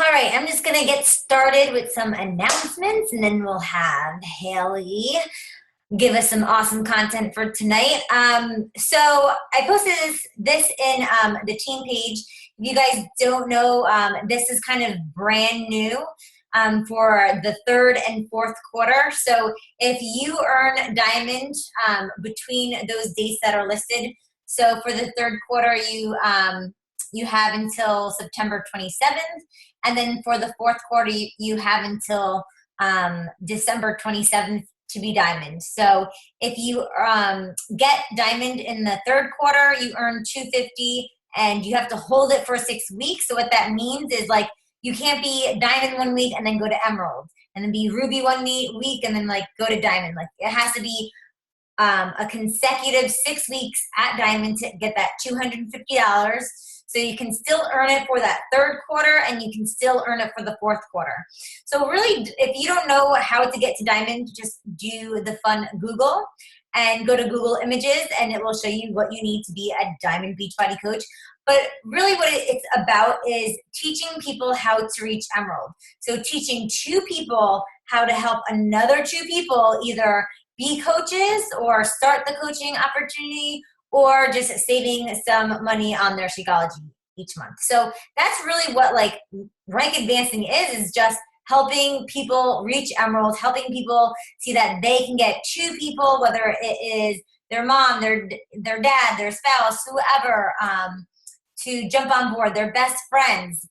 All right, I'm just going to get started with some announcements and then we'll have Haley give us some awesome content for tonight. So I posted this in the team page. If you guys don't know, this is kind of brand new for the third and fourth quarter. So if you earn diamond between those dates that are listed, so for the third quarter, you have until September 27th. And then for the fourth quarter, you have until December 27th to be diamond. So if you get diamond in the third quarter, you earn 250 and you have to hold it for 6 weeks. So what that means is like you can't be diamond 1 week and then go to emerald and then be ruby 1 week and then like go to diamond. Like it has to be a consecutive 6 weeks at diamond to get that $250. So you can still earn it for that third quarter and you can still earn it for the fourth quarter. So really, if you don't know how to get to diamond, just do the fun Google and go to Google Images and it will show you what you need to be a Diamond Beachbody coach. But really what it's about is teaching people how to reach emerald. So teaching two people how to help another two people either be coaches or start the coaching opportunity or just saving some money on their Shakeology each month. So that's really what like rank advancing is just helping people reach emerald, helping people see that they can get two people, whether it is their mom, their dad, their spouse, whoever, to jump on board, their best friends,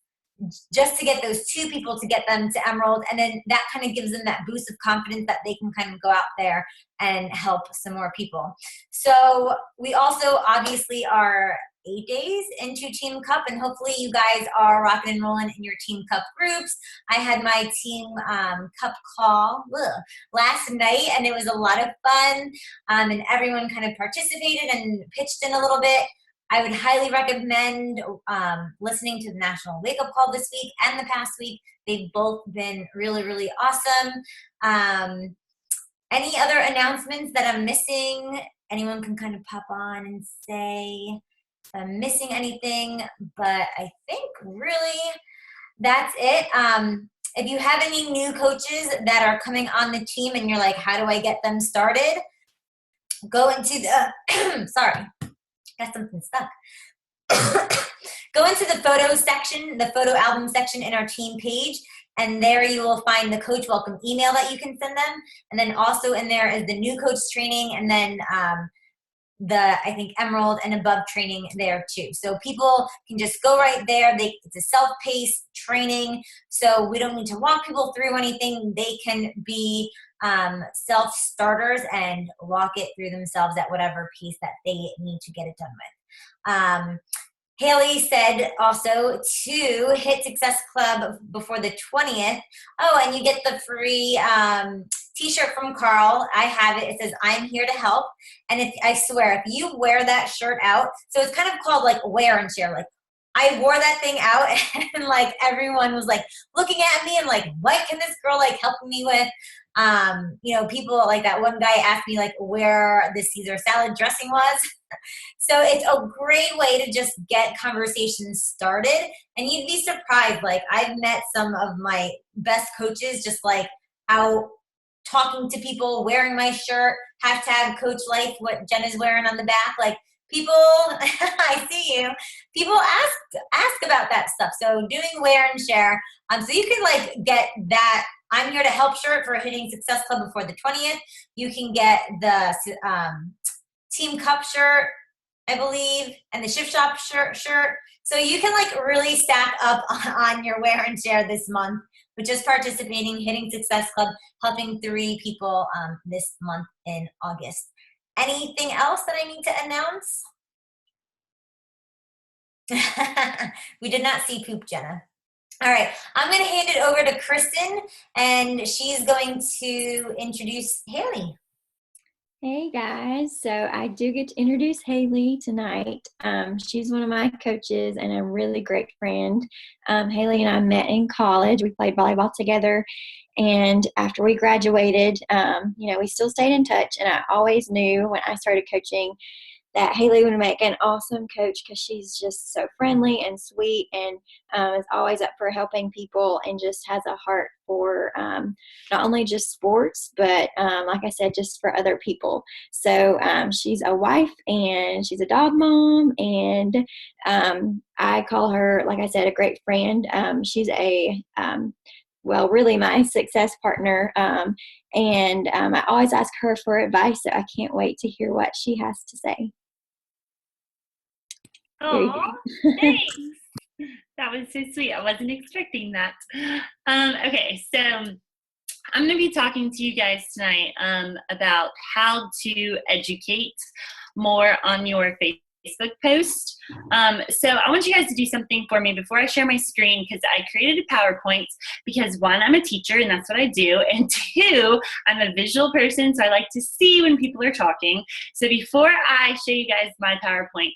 just to get those two people to get them to emerald. And then that kind of gives them that boost of confidence that they can kind of go out there and help some more people. So we also obviously are 8 days into Team Cup, and hopefully you guys are rocking and rolling in your Team Cup groups. I had my Team Cup call last night, and it was a lot of fun, and everyone kind of participated and pitched in a little bit. I would highly recommend listening to the National Wake Up Call this week and the past week. They've both been really, really awesome. Any other announcements that I'm missing? Anyone can kind of pop on and say if I'm missing anything, but I think really that's it. If you have any new coaches that are coming on the team and you're like, how do I get them started? Go into the, sorry. Got something stuck. Go into the photo section, the photo album section in our team page, and there you will find the coach welcome email that you can send them. And then also in there is the new coach training, and then I think emerald and above training there too. So people can just go right there. It's a self-paced training, so we don't need to walk people through anything. They can be self-starters and walk it through themselves at whatever pace that they need to get it done with. Haley said also to hit Success Club before the 20th. Oh, and you get the free t-shirt from Carl. I have it. It says, I'm here to help. And I swear, if you wear that shirt out, so it's kind of called like wear and share. Like I wore that thing out and like everyone was like looking at me and like, what can this girl like help me with? People like that one guy asked me like where the Caesar salad dressing was. So it's a great way to just get conversations started, and you'd be surprised. Like I've met some of my best coaches just like out talking to people, wearing my shirt, hashtag Coach Life, what Jen is wearing on the back. Like people, I see you. People ask about that stuff. So doing wear and share. So you can like get that I'm here to help shirt for hitting Success Club before the 20th. You can get the Team Cup shirt, I believe, and the Shift Shop shirt. So you can like really stack up on your wear and share this month with just participating, hitting Success Club, helping 3 people this month in August. Anything else that I need to announce? We did not see poop, Jenna. All right, I'm going to hand it over to Kristen, and she's going to introduce Haley. Hey guys, so I do get to introduce Hayley tonight. She's one of my coaches and a really great friend. Hayley and I met in college. We played volleyball together, and after we graduated, we still stayed in touch. And I always knew when I started coaching that Hayley would make an awesome coach because she's just so friendly and sweet, and is always up for helping people, and just has a heart for not only just sports, but like I said, just for other people. So she's a wife, and she's a dog mom, and I call her, like I said, a great friend. She's really my success partner. And I always ask her for advice, so I can't wait to hear what she has to say. Oh, thanks. That was so sweet. I wasn't expecting that. Okay, so I'm going to be talking to you guys tonight about how to educate more on your Facebook post. So I want you guys to do something for me before I share my screen, because I created a PowerPoint because, one, I'm a teacher and that's what I do, and two, I'm a visual person, so I like to see when people are talking. So before I show you guys my PowerPoint,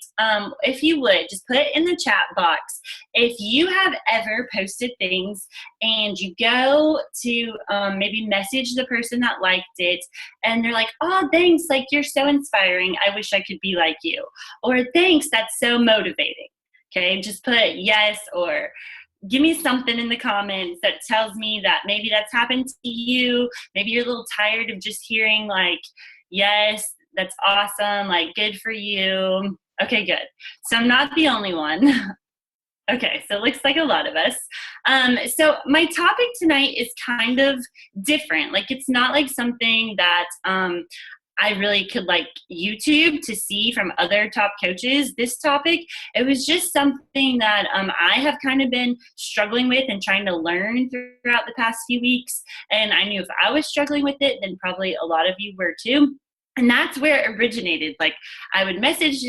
if you would just put it in the chat box if you have ever posted things and you go to maybe message the person that liked it and they're like, oh, thanks, like you're so inspiring, I wish I could be like you. Or thanks, that's so motivating. Okay, just put yes, or give me something in the comments that tells me that maybe that's happened to you. Maybe you're a little tired of just hearing like, yes, that's awesome, like good for you. Okay, good. So I'm not the only one. Okay, so it looks like a lot of us. So my topic tonight is kind of different. Like, it's not like something that I really could like YouTube to see from other top coaches. This topic, it was just something that I have kind of been struggling with and trying to learn throughout the past few weeks. And I knew if I was struggling with it, then probably a lot of you were too. And that's where it originated. Like, I would message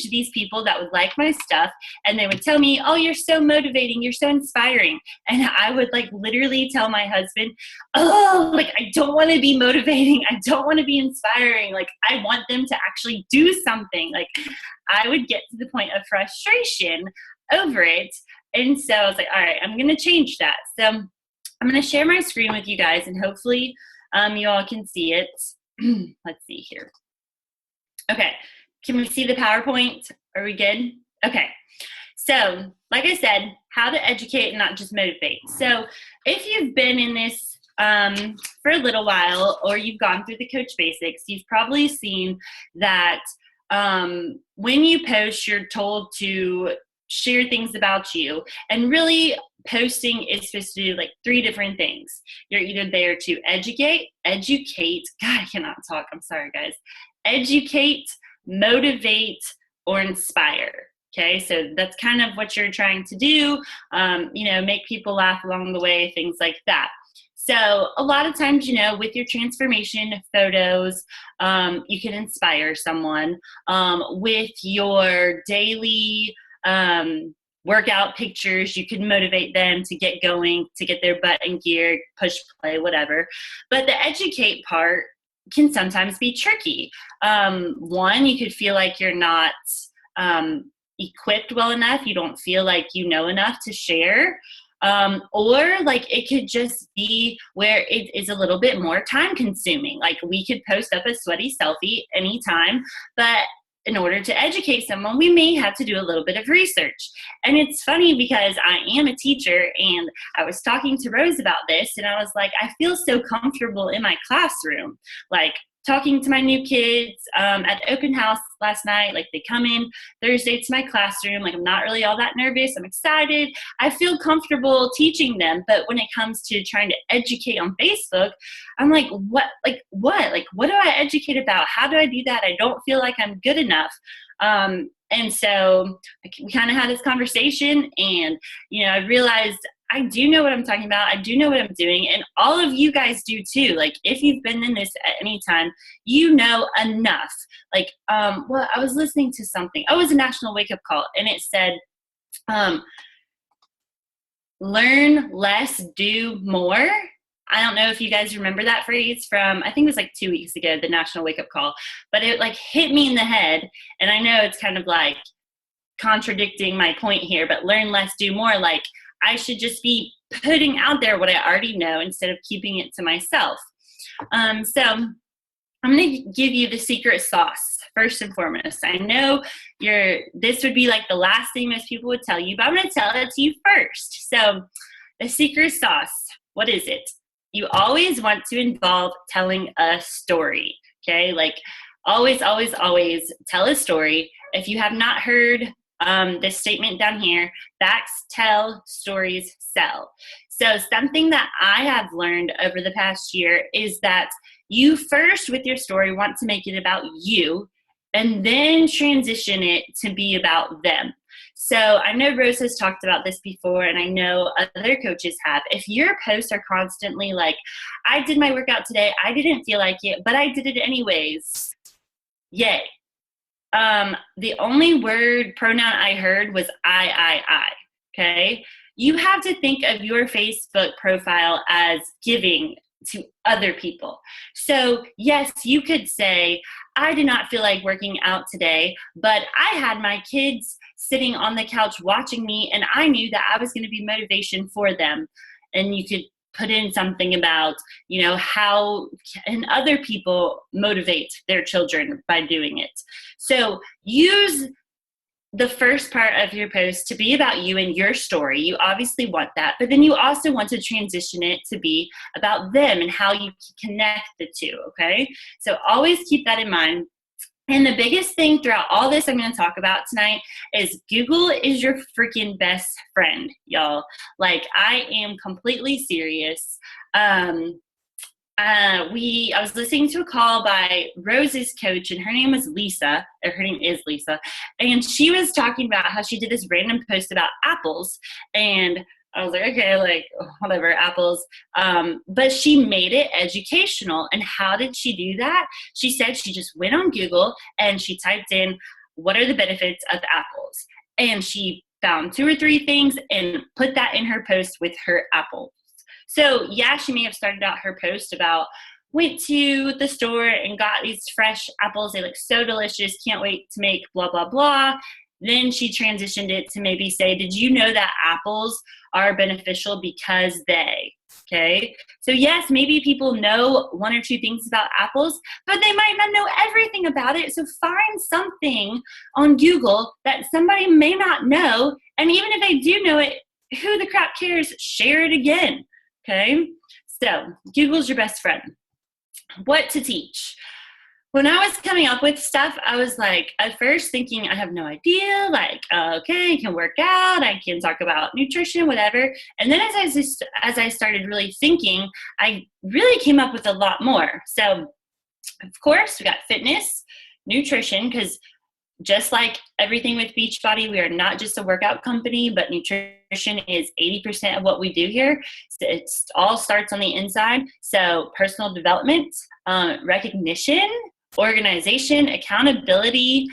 these people that would like my stuff, and they would tell me, oh, you're so motivating, you're so inspiring. And I would like literally tell my husband, oh, like, I don't want to be motivating, I don't want to be inspiring, like, I want them to actually do something. Like, I would get to the point of frustration over it. And so I was like, all right, I'm going to change that. So I'm going to share my screen with you guys, and hopefully you all can see it. Let's see here. Okay, can we see the PowerPoint? Are we good? Okay, so like I said, how to educate and not just motivate. So if you've been in this for a little while, or you've gone through the Coach Basics, you've probably seen that when you post, you're told to share things about you, and really posting is supposed to do like 3 different things. You're either there to educate, God, I cannot talk, I'm sorry guys, educate, motivate, or inspire. Okay, so that's kind of what you're trying to do, make people laugh along the way, things like that. So a lot of times, with your transformation photos, you can inspire someone. With your daily workout pictures, you can motivate them to get going, to get their butt in gear, push play, whatever. But the educate part can sometimes be tricky. One, you could feel like you're not equipped well enough. You don't feel like you know enough to share. Or like it could just be where it is a little bit more time consuming. Like, we could post up a sweaty selfie anytime, but in order to educate someone, we may have to do a little bit of research. And it's funny because I am a teacher, and I was talking to Rose about this, and I was like, I feel so comfortable in my classroom, like talking to my new kids at the open house last night. Like, they come in Thursday to my classroom, like, I'm not really all that nervous, I'm excited, I feel comfortable teaching them. But when it comes to trying to educate on Facebook, I'm like, what do I educate about? How do I do that? I don't feel like I'm good enough. And so we kind of had this conversation, and I realized I do know what I'm talking about. I do know what I'm doing. And all of you guys do too. Like, if you've been in this at any time, you know enough. Like, I was listening to something. Oh, it was a national wake-up call. And it said, learn less, do more. I don't know if you guys remember that phrase from, I think it was like 2 weeks ago, the national wake-up call. But it like hit me in the head. And I know it's kind of like contradicting my point here, but learn less, do more. Like, I should just be putting out there what I already know instead of keeping it to myself. So I'm going to give you the secret sauce first and foremost. I know this would be like the last thing most people would tell you, but I'm going to tell it to you first. So the secret sauce, what is it? You always want to involve telling a story, okay? Like always, always, always tell a story. If you have not heard this statement down here, facts tell, stories sell. So something that I have learned over the past year is that you first, with your story, want to make it about you and then transition it to be about them. So I know Rose has talked about this before, and I know other coaches have. If your posts are constantly like, I did my workout today, I didn't feel like it, but I did it anyways, yay. The only pronoun I heard was I, okay? You have to think of your Facebook profile as giving to other people. So yes, you could say, I did not feel like working out today, but I had my kids sitting on the couch watching me, and I knew that I was going to be motivation for them. And you could put in something about, how can other people motivate their children by doing it. So use the first part of your post to be about you and your story. You obviously want that, but then you also want to transition it to be about them and how you connect the two, okay? So always keep that in mind. And the biggest thing throughout all this I'm going to talk about tonight is Google is your freaking best friend, y'all. Like, I am completely serious. I was listening to a call by Rose's coach, and her name is Lisa, and she was talking about how she did this random post about apples, and I was like, okay, like, whatever, apples, but she made it educational. And how did she do that? She said she just went on Google and she typed in, what are the benefits of apples? And she found 2 or 3 things and put that in her post with her apple. So yeah, she may have started out her post about, went to the store and got these fresh apples. They look so delicious. Can't wait to make blah, blah, blah. Then she transitioned it to maybe say, did you know that apples are beneficial because they, okay? So yes, maybe people know 1 or 2 things about apples, but they might not know everything about it. So find something on Google that somebody may not know. And even if they do know it, who the crap cares? Share it again. Okay, so Google's your best friend. What to teach? When I was coming up with stuff, I was like, at first thinking, I have no idea, like, okay, I can work out, I can talk about nutrition, whatever. And then as I started really thinking, I really came up with a lot more. So, of course, we got fitness, nutrition, because just like everything with Beachbody, we are not just a workout company, but nutrition is 80% of what we do here. So it all starts on the inside. So personal development, recognition, organization, accountability.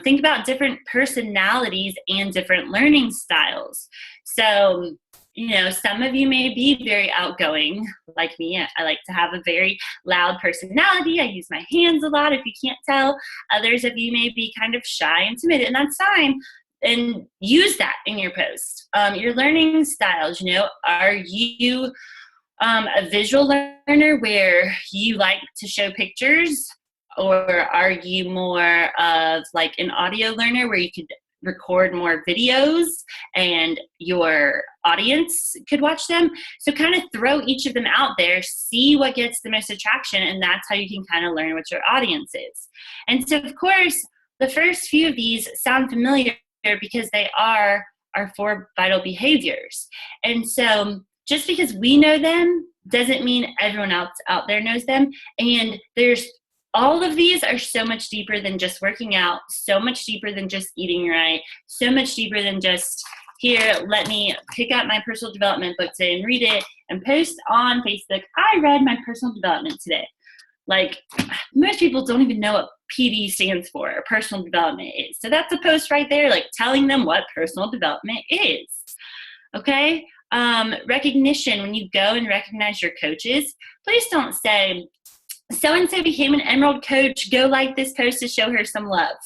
Think about different personalities and different learning styles. So, some of you may be very outgoing, like me. I like to have a very loud personality. I use my hands a lot, if you can't tell. Others of you may be kind of shy and timid, and that's fine. And use that in your post. Your learning styles, are you a visual learner where you like to show pictures? Or are you more of like an audio learner where you could record more videos and your audience could watch them? So kind of throw each of them out there, see what gets the most attraction, and that's how you can kind of learn what your audience is. And so, of course, the first few of these sound familiar because they are our 4 vital behaviors. And so just because we know them doesn't mean everyone else out there knows them. And all of these are so much deeper than just working out, so much deeper than just eating right, so much deeper than just, here, let me pick up my personal development book today and read it and post on Facebook, I read my personal development today. Like, most people don't even know what PD stands for, or personal development is. So that's a post right there, like telling them what personal development is. Okay? Recognition, when you go and recognize your coaches, please don't say, so-and-so became an Emerald coach, go like this post to show her some love.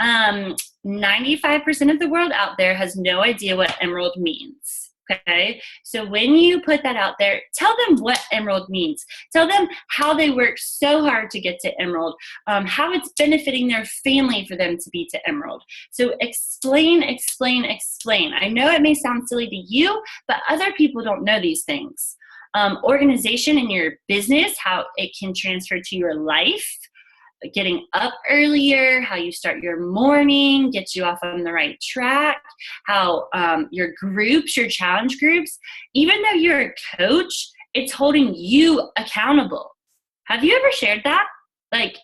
95% of the world out there has no idea what Emerald means. Okay, so when you put that out there, tell them what Emerald means. Tell them how they work so hard to get to Emerald, how it's benefiting their family for them to be to Emerald. So explain, explain, explain. I know it may sound silly to you, but other people don't know these things. Organization in your business, how it can transfer to your life. Getting up earlier, how you start your morning, gets you off on the right track, how your groups, your challenge groups, even though you're a coach, it's holding you accountable. Have you ever shared that? Like,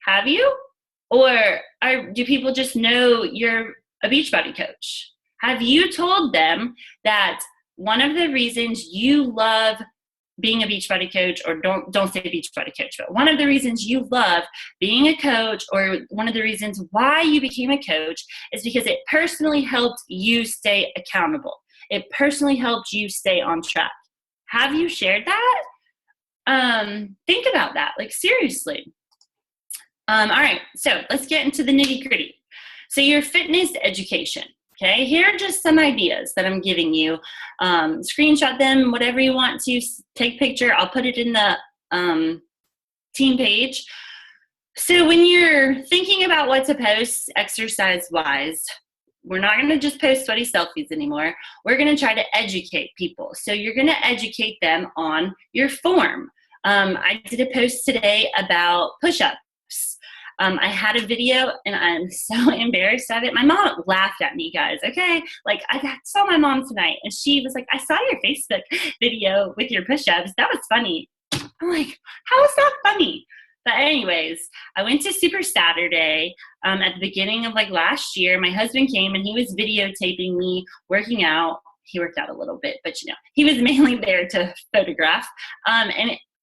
have you? Or do people just know you're a Beachbody coach? Have you told them that one of the reasons you love being a Beachbody coach, or don't say Beachbody coach, but one of the reasons you love being a coach, or one of the reasons why you became a coach, is because it personally helped you stay accountable. It personally helped you stay on track. Have you shared that? Think about that, like seriously. All right, so let's get into the nitty gritty. So your fitness education. Okay, here are just some ideas that I'm giving you. Screenshot them, whatever you want to. Take a picture. I'll put it in the team page. So when you're thinking about what to post exercise-wise, we're not going to just post sweaty selfies anymore. We're going to try to educate people. So you're going to educate them on your form. I did a post today about push-ups. I had a video, and I'm so embarrassed of it. My mom laughed at me, guys, okay? Like, I saw my mom tonight, and she was like, I saw your Facebook video with your push-ups. That was funny. I'm like, how is that funny? But anyways, I went to Super Saturday at the beginning of, like, last year. My husband came, and he was videotaping me working out. He worked out a little bit, but, you know, he was mainly there to photograph.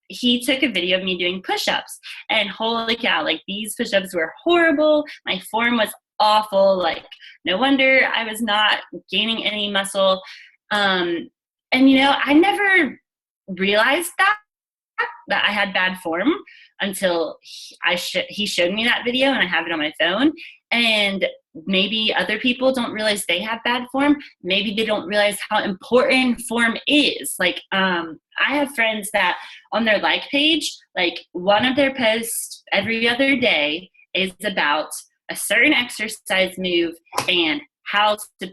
He took a video of me doing push-ups, and holy cow, like these push-ups were horrible. My form was awful. Like, no wonder I was not gaining any muscle. And you know, I never realized that I had bad form until he showed me that video, and I have it on my phone. And maybe other people don't realize they have bad form. Maybe they don't realize how important form is. Like, I have friends that on their like page, like one of their posts every other day is about a certain exercise move and how to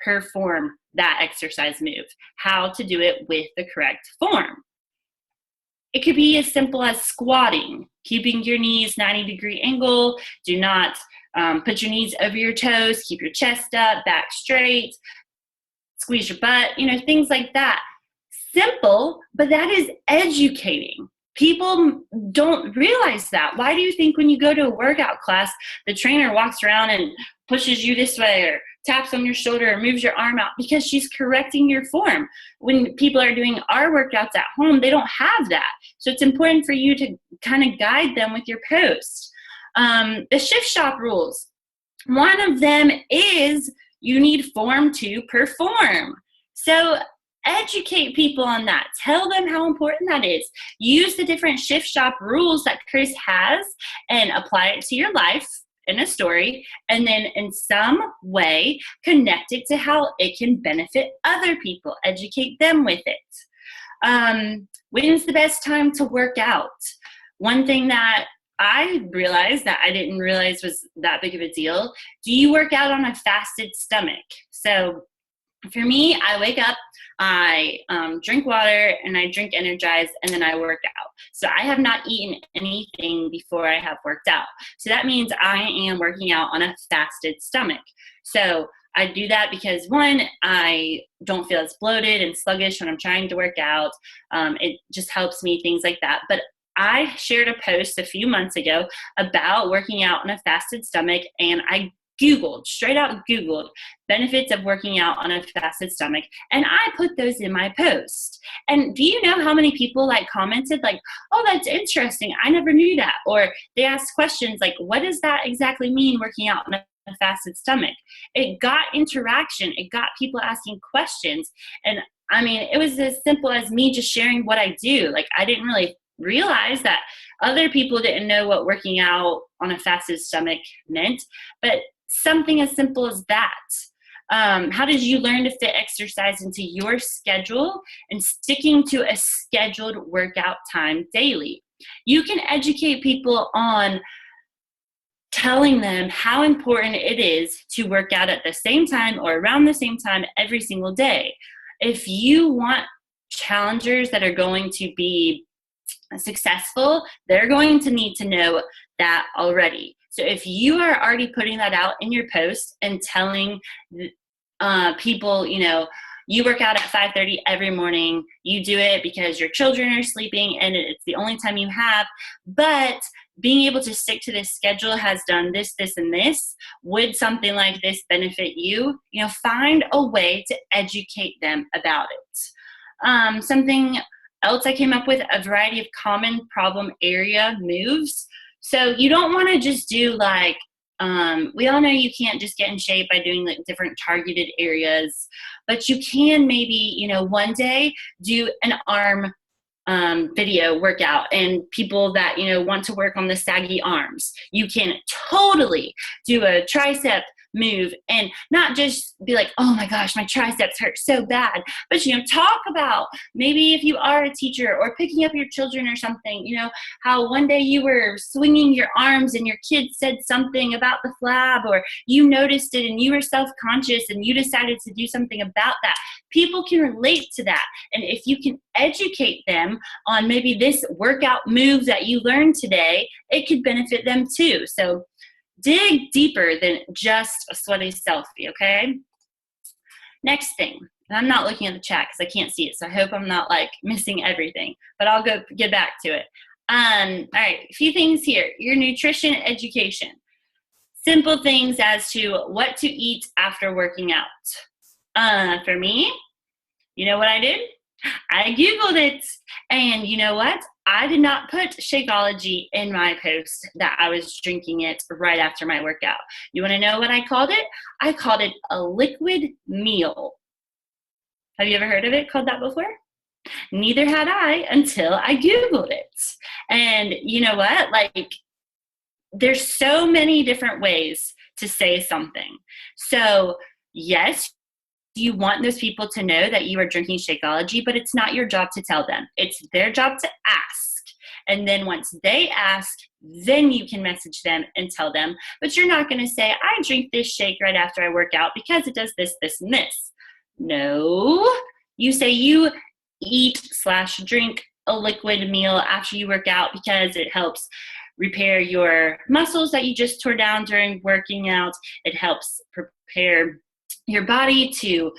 perform that exercise move, how to do it with the correct form. It could be as simple as squatting, keeping your knees 90-degree angle. Do not put your knees over your toes. Keep your chest up, back straight. Squeeze your butt, you know, things like that. Simple, but that is educating. People don't realize that. Why do you think when you go to a workout class, the trainer walks around and pushes you this way or taps on your shoulder or moves your arm out? Because she's correcting your form. When people are doing our workouts at home, they don't have that. So it's important for you to kind of guide them with your post. The shift shop rules. One of them is you need form to perform. So educate people on that. Tell them how important that is. Use the different shift shop rules that Chris has and apply it to your life in a story, and then in some way connect it to how it can benefit other people. Educate them with it. When's the best time to work out? One thing that I realized that I didn't realize was that big of a deal. Do you work out on a fasted stomach? So for me, I wake up, I drink water, and I drink Energize, and then I work out. So I have not eaten anything before I have worked out. So that means I am working out on a fasted stomach. So I do that because, one, I don't feel as bloated and sluggish when I'm trying to work out. It just helps me, things like that. But I shared a post a few months ago about working out on a fasted stomach, and I straight out Googled benefits of working out on a fasted stomach, and I put those in my post. And do you know how many people like commented like, oh, that's interesting, I never knew that? Or they asked questions like, what does that exactly mean, working out on a fasted stomach? It got interaction. It got people asking questions. And I mean, it was as simple as me just sharing what I do. Like, I didn't really realize that other people didn't know what working out on a fasted stomach meant, but something as simple as that. How did you learn to fit exercise into your schedule and sticking to a scheduled workout time daily? You can educate people on telling them how important it is to work out at the same time or around the same time every single day. If you want challengers that are going to be successful, they're going to need to know that already. So if you are already putting that out in your post and telling people, you work out at 5:30 every morning, you do it because your children are sleeping and it's the only time you have, but being able to stick to this schedule has done this, this, and this. Would something like this benefit you? Find a way to educate them about it. Something else I came up with, a variety of common problem area moves. So you don't want to just do we all know you can't just get in shape by doing different targeted areas, but you can maybe, one day do an arm video workout, and people that, want to work on the saggy arms. You can totally do a tricep move and not just be like, oh my gosh, my triceps hurt so bad, but talk about maybe if you are a teacher or picking up your children or something, how one day you were swinging your arms and your kid said something about the flab, or you noticed it and you were self-conscious and you decided to do something about that. People can relate to that, and if you can educate them on maybe this workout move that you learned today, it could benefit them too. So dig deeper than just a sweaty selfie, okay? Next thing, and I'm not looking at the chat because I can't see it, so I hope I'm not missing everything, but I'll get back to it. All right, a few things here. Your nutrition education. Simple things as to what to eat after working out. For me, you know what I did? I Googled it, and you know what? I did not put Shakeology in my post that I was drinking it right after my workout. You want to know what I called it? I called it a liquid meal. Have you ever heard of it called that before? Neither had I until I Googled it. And you know what? There's so many different ways to say something. So yes, you want those people to know that you are drinking Shakeology, but it's not your job to tell them. It's their job to ask. And then once they ask, then you can message them and tell them. But you're not going to say, I drink this shake right after I work out because it does this, this, and this. No. You say you eat/drink a liquid meal after you work out because it helps repair your muscles that you just tore down during working out. It helps prepare your body to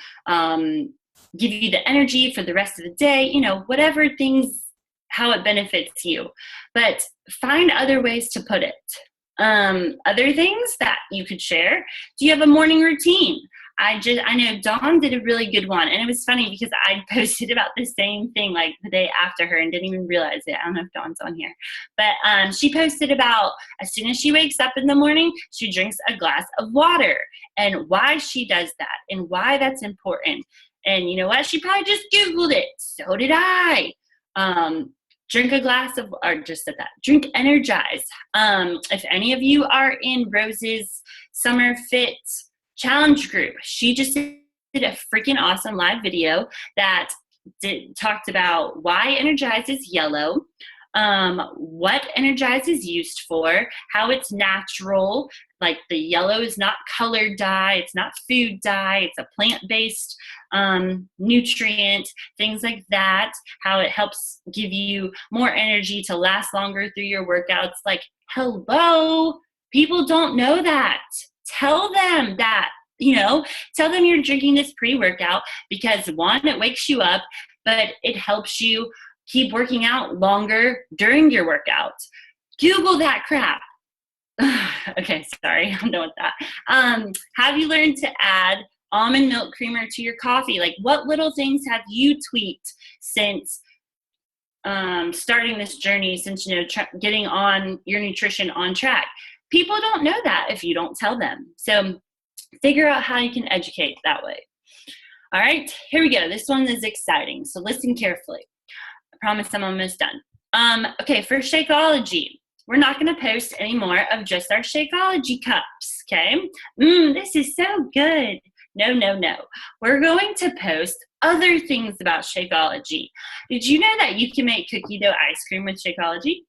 give you the energy for the rest of the day, whatever things, how it benefits you. But find other ways to put it. Other things that you could share. Do you have a morning routine? I know Dawn did a really good one, and it was funny because I posted about the same thing the day after her and didn't even realize it. I don't know if Dawn's on here, but she posted about as soon as she wakes up in the morning, she drinks a glass of water and why she does that and why that's important. And you know what? She probably just Googled it. So did I. Drink a glass of, or just said that, drink Energize. If any of you are in Rose's Summer Fit Challenge group, she just did a freaking awesome live video that talked about why Energize is yellow, what Energize is used for, how it's natural, the yellow is not colored dye, it's not food dye, it's a plant-based nutrient, things like that, how it helps give you more energy to last longer through your workouts. Hello, people don't know that. Tell them that, tell them you're drinking this pre-workout because one, it wakes you up, but it helps you keep working out longer during your workout. Google that crap. Okay, sorry, I'm done with that. Have you learned to add almond milk creamer to your coffee? What little things have you tweaked since starting this journey, since getting on your nutrition on track? People don't know that if you don't tell them. So figure out how you can educate that way. All right, here we go. This one is exciting, so listen carefully. I promise I'm almost done. Okay, for Shakeology, we're not going to post any more of just our Shakeology cups, okay? This is so good. No, no, no. We're going to post other things about Shakeology. Did you know that you can make cookie dough ice cream with Shakeology?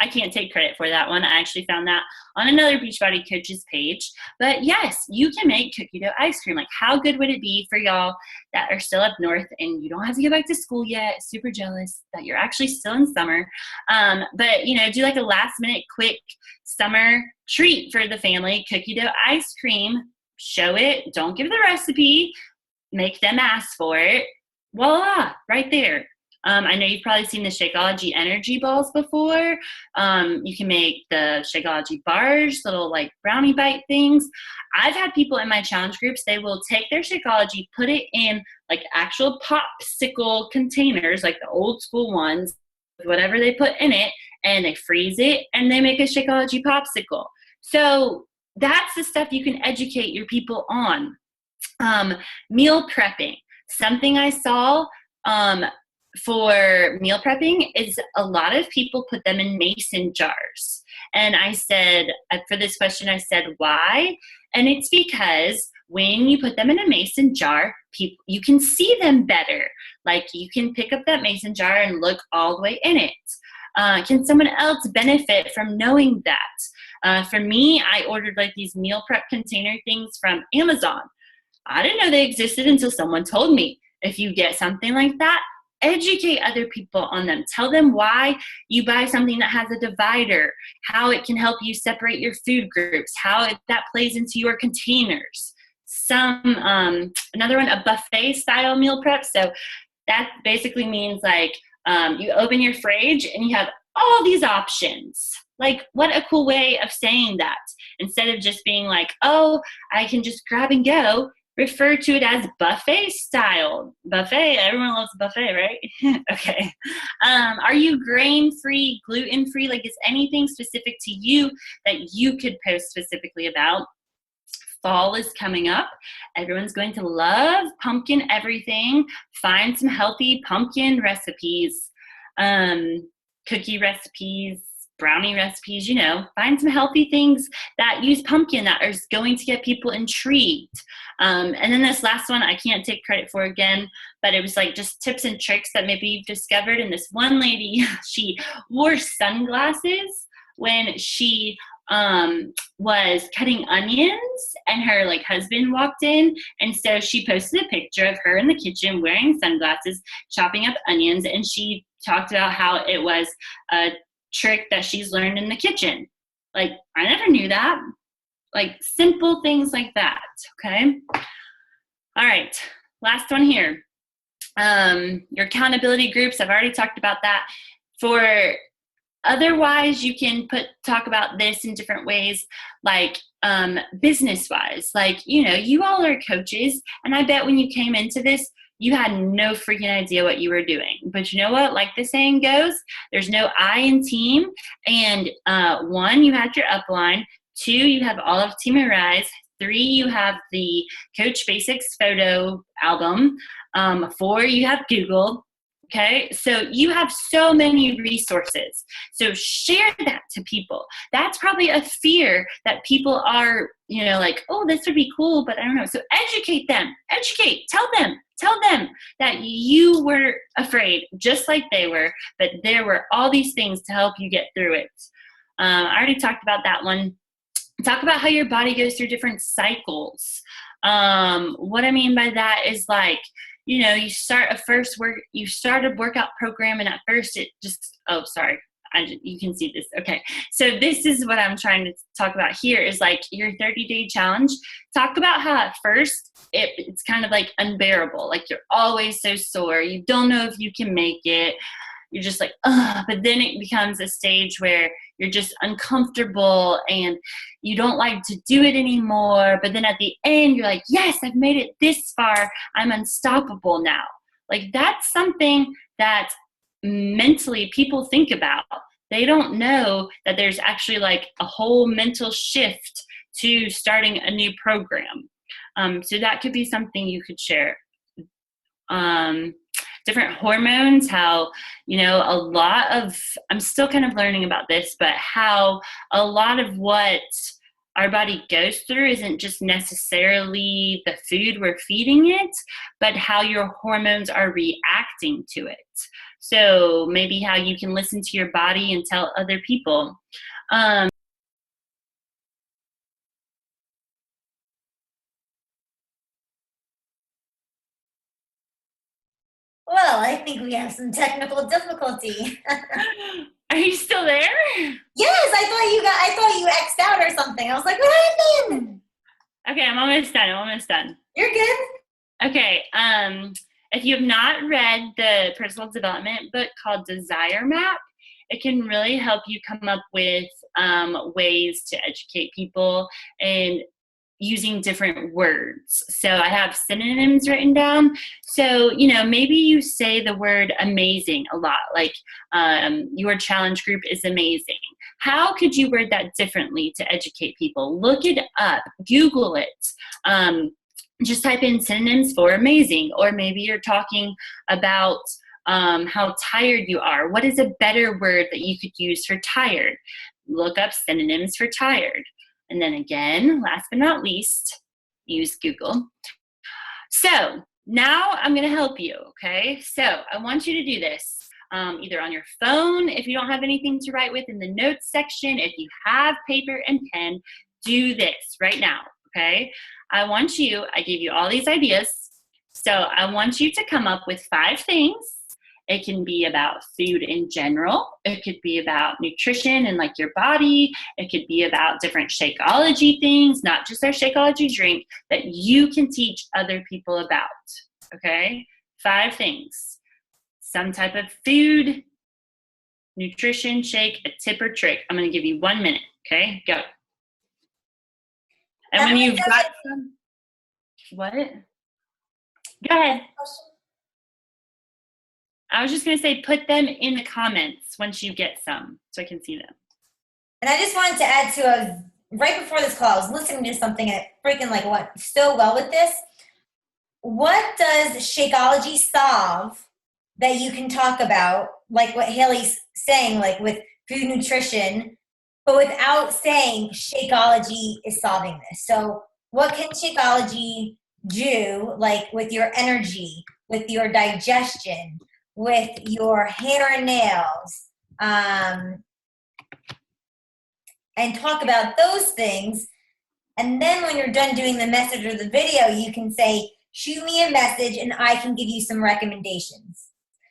I can't take credit for that one. I actually found that on another Beachbody Coaches page. But yes, you can make cookie dough ice cream. Like, how good would it be for y'all that are still up north and you don't have to go back to school yet? Super jealous that you're actually still in summer. But, you know, do like a last minute quick summer treat for the family. Cookie dough ice cream. Show it. Don't give the recipe. Make them ask for it. Voila, right there. I know you've probably seen the Shakeology energy balls before. You can make the Shakeology bars, little like brownie bite things. I've had people in my challenge groups, they will take their Shakeology, put it in like actual popsicle containers, like the old school ones, whatever they put in it, and they freeze it, and they make a Shakeology popsicle. So that's the stuff you can educate your people on. Meal prepping. Something I saw for meal prepping is a lot of people put them in mason jars. And I said, for this question, I said, why? And it's because when you put them in a mason jar, you can see them better. Like, you can pick up that mason jar and look all the way in it. Can someone else benefit from knowing that? For me, I ordered like these meal prep container things from Amazon. I didn't know they existed until someone told me. If you get something like that, educate other people on them. Tell them why you buy something that has a divider, how it can help you separate your food groups, how that plays into your containers. Another one, a buffet style meal prep. So that basically means like you open your fridge and you have all these options. Like, what a cool way of saying that. Instead of just being like, oh, I can just grab and go, refer to it as buffet style. Buffet, everyone loves buffet, right? Okay. Are you grain-free, gluten-free? Like, is anything specific to you that you could post specifically about? Fall is coming up. Everyone's going to love pumpkin everything. Find some healthy pumpkin recipes, cookie recipes, brownie recipes, you know, find some healthy things that use pumpkin that are going to get people intrigued. And then this last one, I can't take credit for again, but it was like just tips and tricks that maybe you've discovered. And this one lady, she wore sunglasses when she was cutting onions, and her like husband walked in, and so she posted a picture of her in the kitchen wearing sunglasses, chopping up onions, and she talked about how it was a trick that she's learned in the kitchen. Like, I never knew that. Like, simple things like that. Okay. All right. Last one here. Your accountability groups. I've already talked about that. For otherwise, you can talk about this in different ways, like business wise. Like, you know, you all are coaches, and I bet when you came into this, you had no freaking idea what you were doing. But you know what? Like the saying goes, there's no I in team. And 1, you had your upline. 2, you have all of Team Arise. 3, you have the Coach Basics photo album. 4, you have Google. Okay, so you have so many resources. So share that to people. That's probably a fear that people are, you know, like, oh, this would be cool, but I don't know. So educate them. Tell them that you were afraid, just like they were, but there were all these things to help you get through it. I already talked about that one. Talk about how your body goes through different cycles. What I mean by that is like, you know, you start a workout program, and at first it just, you can see this. Okay. So this is what I'm trying to talk about here is like your 30-day challenge. Talk about how at first it's kind of like unbearable. Like, you're always so sore. You don't know if you can make it. You're just like, ugh. But then it becomes a stage where you're just uncomfortable and you don't like to do it anymore. But then at the end, you're like, yes, I've made it this far. I'm unstoppable now. Like, that's something that mentally people think about. They don't know that there's actually like a whole mental shift to starting a new program. So that could be something you could share. Different hormones, how, you know, I'm still kind of learning about this, but how a lot of what our body goes through isn't just necessarily the food we're feeding it, but how your hormones are reacting to it. So maybe how you can listen to your body and tell other people. Well, I think we have some technical difficulty. Are you still there? Yes, I thought you X'd out or something. I was like, what happened? Okay, I'm almost done. You're good. Okay, if you have not read the personal development book called Desire Map, it can really help you come up with ways to educate people and using different words. So I have synonyms written down. So, maybe you say the word amazing a lot, like your challenge group is amazing. How could you word that differently to educate people? Look it up, Google it. Just type in synonyms for amazing, or maybe you're talking about how tired you are. What is a better word that you could use for tired? Look up synonyms for tired. And then again, last but not least, use Google. So now I'm going to help you, okay? So I want you to do this either on your phone if you don't have anything to write with in the notes section. If you have paper and pen, do this right now, okay? I gave you all these ideas. So I want you to come up with 5 things. It can be about food in general. It could be about nutrition and like your body. It could be about different Shakeology things, not just our Shakeology drink, that you can teach other people about, okay? 5 things. Some type of food, nutrition, shake, a tip or trick. I'm going to give you 1 minute, okay? Go. And when you've got some, what? Go ahead. I was just going to say, put them in the comments once you get some so I can see them. And I just wanted to add to right before this call, I was listening to something and it freaking went so well with this. What does Shakeology solve that you can talk about, like what Hayley's saying, like with food nutrition, but without saying Shakeology is solving this? So what can Shakeology do, like with your energy, with your digestion, with your hair and nails, and talk about those things. And then when you're done doing the message or the video, you can say, shoot me a message and I can give you some recommendations.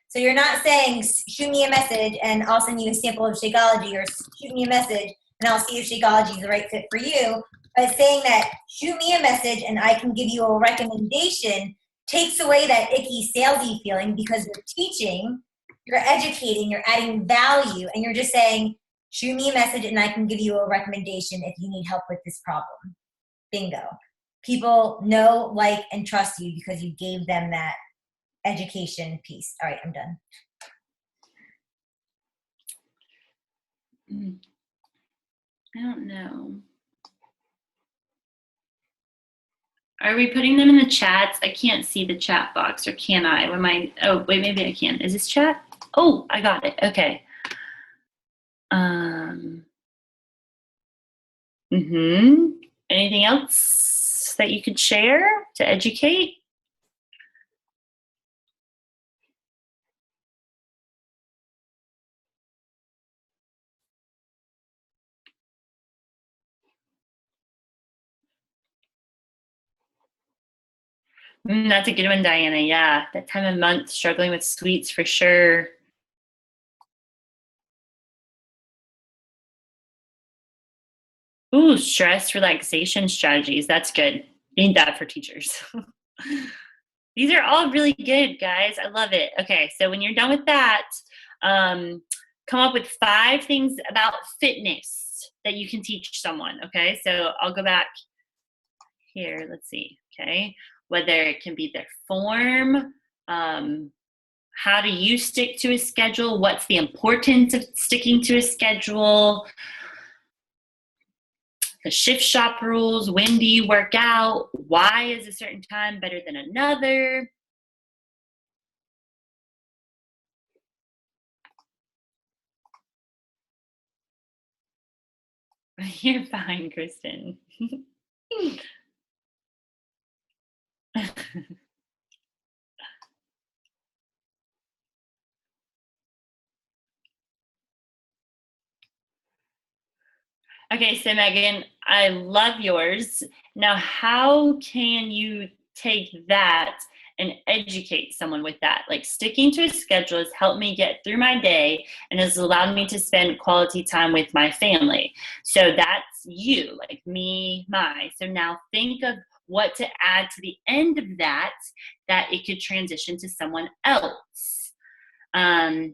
So you're not saying, shoot me a message and I'll send you a sample of Shakeology, or shoot me a message and I'll see if Shakeology is the right fit for you. But saying that, shoot me a message and I can give you a recommendation, takes away that icky salesy feeling, because you're teaching, you're educating, you're adding value, and you're just saying, shoot me a message and I can give you a recommendation if you need help with this problem. Bingo. People know, like, and trust you because you gave them that education piece. All right, I'm done. I don't know. Are we putting them in the chats? I can't see the chat box, or can I? Oh, wait, maybe I can. Is this chat? Oh, I got it. Okay. Anything else that you could share to educate? That's a good one, Diana. Yeah, that time of month, struggling with sweets for sure. Ooh, stress relaxation strategies. That's good. Need that for teachers. These are all really good, guys. I love it. Okay, so when you're done with that, come up with 5 things about fitness that you can teach someone. Okay, so I'll go back here. Let's see. Okay, whether it can be their form, how do you stick to a schedule? What's the importance of sticking to a schedule? The shift shop rules, when do you work out? Why is a certain time better than another? You're fine, Kristen. Okay, so Megan, I love yours. Now, how can you take that and educate someone with that? Like, sticking to a schedule has helped me get through my day and has allowed me to spend quality time with my family. So that's you, like me, so now think of what to add to the end of that, that it could transition to someone else. Do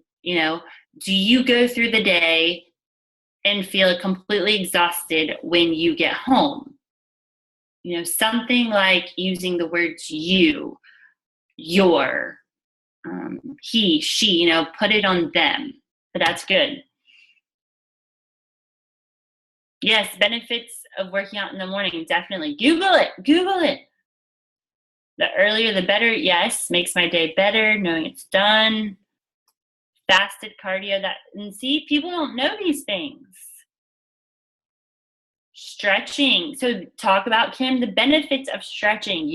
you go through the day and feel completely exhausted when you get home? Something like using the words you, your, he, she, put it on them. But that's good. Yes, benefits of working out in the morning, definitely. Google it. The earlier the better, yes, makes my day better, knowing it's done. Fasted cardio, and see, people don't know these things. Stretching. So talk about, Kim, the benefits of stretching.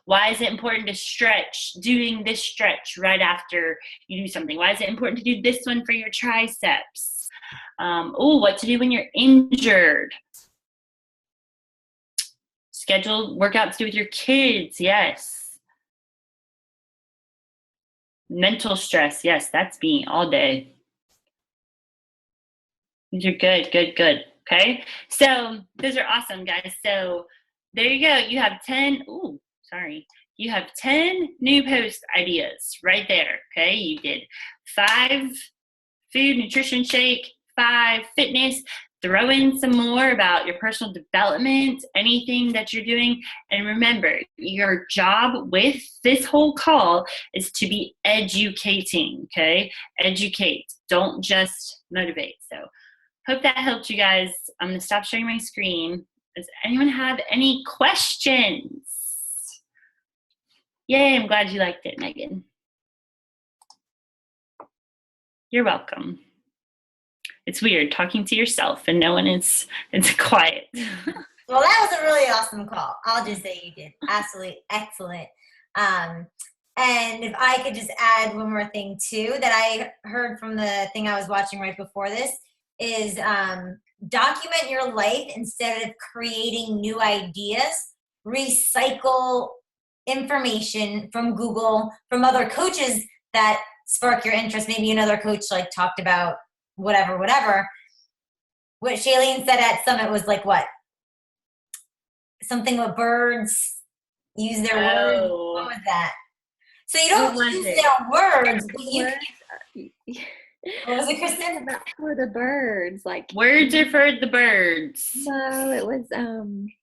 Why is it important to stretch, doing this stretch right after you do something? Why is it important to do this one for your triceps? What to do when you're injured. Schedule workouts to do with your kids. Yes. Mental stress. Yes, that's me all day. These are good. Okay, so those are awesome, guys. So there you go. You have 10. You have 10 new post ideas right there. Okay, you did 5 food, nutrition, shake, 5 fitness. Throw in some more about your personal development, anything that you're doing. And remember, your job with this whole call is to be educating, okay? Educate. Don't just motivate. So hope that helped you guys. I'm going to stop sharing my screen. Does anyone have any questions? Yay, I'm glad you liked it, Megan. You're welcome. It's weird talking to yourself and no one is quiet. Well, that was a really awesome call. I'll just say you did absolutely excellent. And if I could just add one more thing too that I heard from the thing I was watching right before this is document your life instead of creating new ideas. Recycle information from Google, from other coaches that spark your interest. Maybe another coach talked about whatever. What Shailene said at Summit was what? Something with birds use their words. What was that? So you don't use their words, but you can. What was it, Kristen? For the birds, words are for the birds. No, it was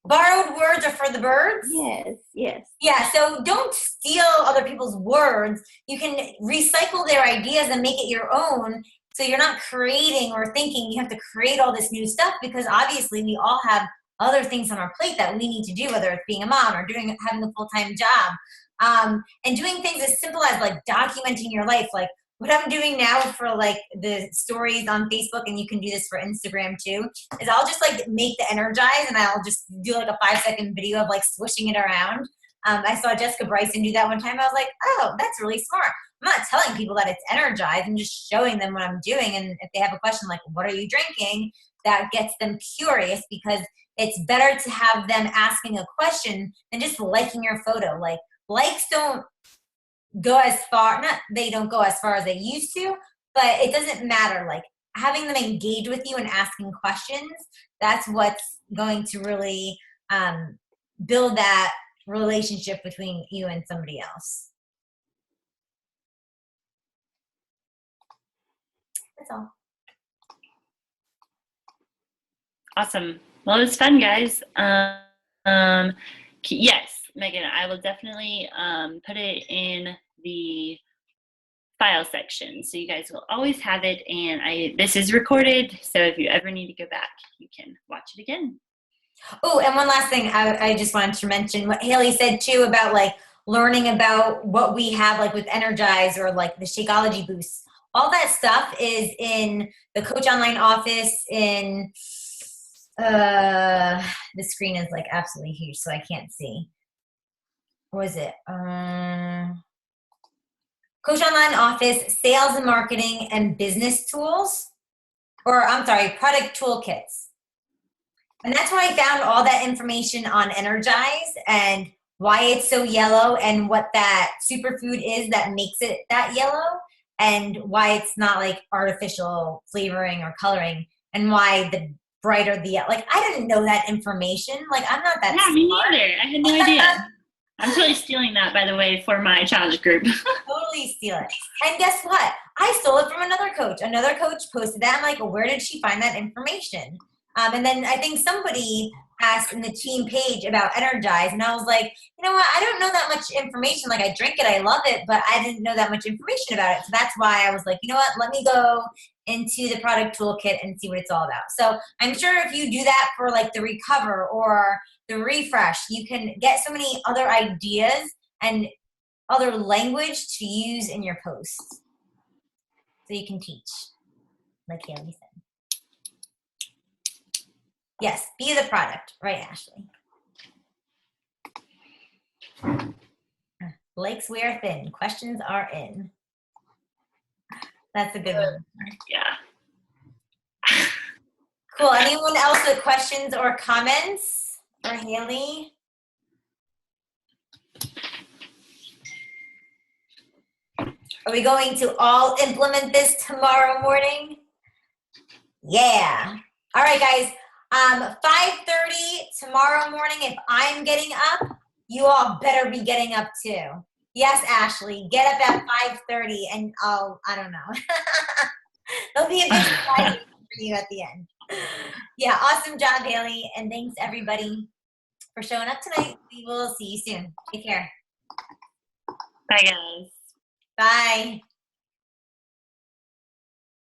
borrowed words are for the birds. Yes. Yeah. So don't steal other people's words. You can recycle their ideas and make it your own. So you're not creating or thinking you have to create all this new stuff, because obviously we all have other things on our plate that we need to do, whether it's being a mom or having a full-time job, and doing things as simple as documenting your life, what I'm doing now for the stories on Facebook, and you can do this for Instagram too, is I'll just make the energize, and I'll just do a 5-second video of swishing it around. I saw Jessica Bryson do that one time. I was like, oh, that's really smart. I'm not telling people that it's energized. I'm just showing them what I'm doing. And if they have a question what are you drinking, that gets them curious, because it's better to have them asking a question than just liking your photo. Likes don't go as far, they don't go as far as they used to, but it doesn't matter. Having them engage with you and asking questions, that's what's going to really build that relationship between you and somebody else. That's all. Awesome. Well, it was fun, guys. Yes, Megan, I will definitely put it in the file section, so you guys will always have it. And this is recorded, so if you ever need to go back, you can watch it again. Oh, and one last thing I just wanted to mention what Hayley said too about learning about what we have with Energize or the Shakeology boosts. All that stuff is in the Coach Online office in The screen is like absolutely huge, so I can't see. What was it? Coach Online Office, Sales and Marketing and Business Tools. Or I'm sorry, Product Toolkits. And that's where I found all that information on Energize and why it's so yellow and what that superfood is that makes it that yellow and why it's not like artificial flavoring or coloring and why the brighter the, like, I didn't know that information. Like, I'm not that Yeah, me smart. neither. I had no idea. I'm totally stealing that, by the way, for my challenge group. Totally steal it. And guess what? I stole it from another coach. Another coach posted that. I'm like, well, where did she find that information? And then I think somebody asked in the team page about Energize, and I was like, you know what? I don't know that much information. Like, I drink it, I love it, but I didn't know that much information about it. So that's why I was like, you know what? Let me go into the product toolkit and see what it's all about. So I'm sure if you do that for like the recover or the refresh, you can get so many other ideas and other language to use in your posts. So you can teach, like Hayley said. Yes, be the product. Right, Ashley. Lakes wear thin. Questions are in. That's a good one. Yeah. Cool. Anyone else with questions or comments for Hayley? Are we going to all implement this tomorrow morning? Yeah. All right, guys. 5:30 tomorrow morning. If I'm getting up, you all better be getting up too. Yes, Ashley, get up at 5:30 and I don't know. There'll be a big surprise for you at the end. Yeah, awesome job, Hayley. And thanks everybody for showing up tonight. We will see you soon. Take care. Bye, guys. Bye.